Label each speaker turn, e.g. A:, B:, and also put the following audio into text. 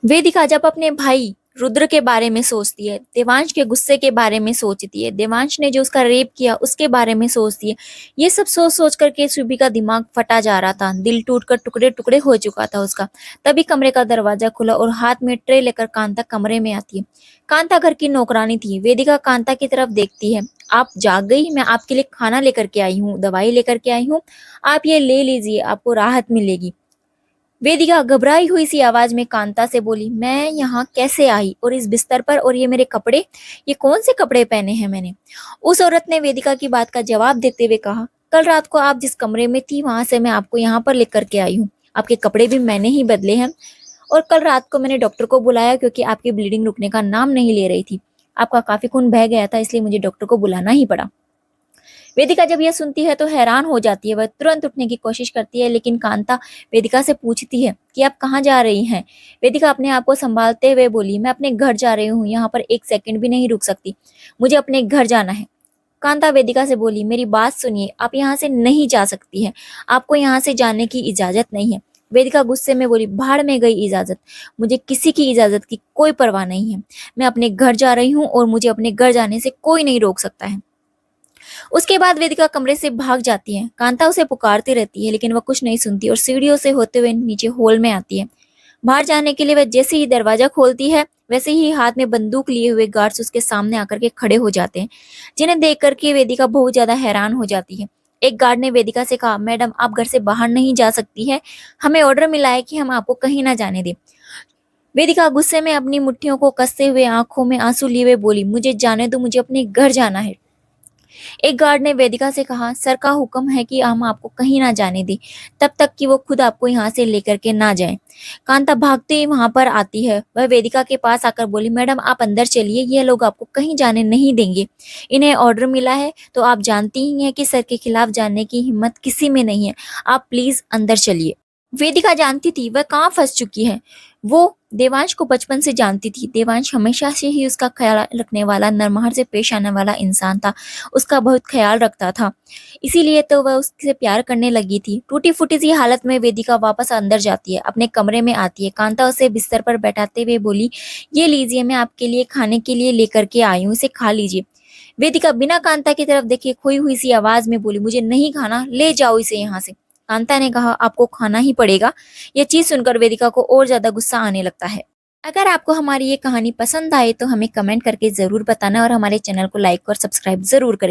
A: वेदिका जब अपने भाई रुद्र के बारे में सोचती है, देवांश के गुस्से के बारे में सोचती है, देवांश ने जो उसका रेप किया उसके बारे में सोचती है। ये सब सोच सोच करके सुबी का दिमाग फटा जा रहा था, दिल टूटकर टुकड़े टुकड़े हो चुका था उसका। तभी कमरे का दरवाजा खुला और हाथ में ट्रे लेकर कांता कमरे में आती है। कांता घर की नौकरानी थी। वेदिका कांता की तरफ देखती है। आप जाग गई? मैं आपके लिए खाना लेकर के आई हूँ, दवाई लेकर के आई हूँ, आप ये ले लीजिए, आपको राहत मिलेगी। वेदिका घबराई हुई सी आवाज में कांता से बोली, मैं यहाँ कैसे आई और इस बिस्तर पर, और ये मेरे कपड़े, ये कौन से कपड़े पहने हैं मैंने? उस औरत ने वेदिका की बात का जवाब देते हुए कहा, कल रात को आप जिस कमरे में थी वहां से मैं आपको यहाँ पर लेकर के आई हूँ। आपके कपड़े भी मैंने ही बदले हैं, और कल रात को मैंने डॉक्टर को बुलाया क्योंकि आपकी ब्लीडिंग रुकने का नाम नहीं ले रही थी। आपका काफी खून बह गया था, इसलिए मुझे डॉक्टर को बुलाना ही पड़ा। वेदिका जब यह सुनती है तो हैरान हो जाती है। वह तुरंत उठने की कोशिश करती है, लेकिन कांता वेदिका से पूछती है कि आप कहाँ जा रही हैं। वेदिका अपने आप को संभालते हुए बोली, मैं अपने घर जा रही हूँ, यहाँ पर एक सेकंड भी नहीं रुक सकती, मुझे अपने घर जाना है। कांता वेदिका से बोली, मेरी बात सुनिए, आप यहाँ से नहीं जा सकती है, आपको यहाँ से जाने की इजाजत नहीं है। वेदिका गुस्से में बोली, भाड़ में गई इजाजत, मुझे किसी की इजाजत की कोई परवाह नहीं है। मैं अपने घर जा रही हूँ और मुझे अपने घर जाने से कोई नहीं रोक सकता है। उसके बाद वेदिका कमरे से भाग जाती है। कांता उसे पुकारती रहती है, लेकिन वह कुछ नहीं सुनती और सीढ़ियों से होते हुए नीचे हॉल में आती है। बाहर जाने के लिए वह जैसे ही दरवाजा खोलती है, वैसे ही हाथ में बंदूक लिए हुए गार्ड्स उसके सामने आकर के खड़े हो जाते हैं, जिन्हें देख करके वेदिका बहुत ज्यादा हैरान हो जाती है। एक गार्ड ने वेदिका से कहा, मैडम आप घर से बाहर नहीं जा सकती है, हमें ऑर्डर मिला है कि हम आपको कहीं ना जाने दें। वेदिका गुस्से में अपनी मुट्ठियों को कसते हुए आंखों में आंसू लिए हुए बोली, मुझे जाने दो, मुझे अपने घर जाना है। एक गार्ड ने वेदिका से कहा, सर का हुक्म है कि हम आपको कहीं ना जाने दें, तब तक कि वो खुद आपको यहाँ से लेकर के ना जाए। कांता भागते ही वहां पर आती है। वह वेदिका के पास आकर बोली, मैडम आप अंदर चलिए, ये लोग आपको कहीं जाने नहीं देंगे, इन्हें ऑर्डर मिला है, तो आप जानती ही हैं कि सर के खिलाफ जाने की हिम्मत किसी में नहीं है, आप प्लीज अंदर चलिए। वेदिका जानती थी वह कहाँ फंस चुकी है। वो देवांश को बचपन से जानती थी। देवांश हमेशा से ही उसका ख्याल रखने वाला, नरमहर से पेश आने वाला इंसान था, उसका बहुत ख्याल रखता था, इसीलिए तो वह उससे प्यार करने लगी थी। टूटी फूटी सी हालत में वेदिका वापस अंदर जाती है, अपने कमरे में आती है। कांता उसे बिस्तर पर बैठाते हुए बोली, ये लीजिए, मैं आपके लिए खाने के लिए लेकर के आई हूँ, इसे खा लीजिए। वेदिका बिना कांता की तरफ देखे खोई हुई सी आवाज में बोली, मुझे नहीं खाना, ले जाओ इसे यहाँ से। कांता ने कहा, आपको खाना ही पड़ेगा। यह चीज सुनकर वेदिका को और ज्यादा गुस्सा आने लगता है। अगर आपको हमारी ये कहानी पसंद आए तो हमें कमेंट करके जरूर बताना और हमारे चैनल को लाइक और सब्सक्राइब जरूर करें।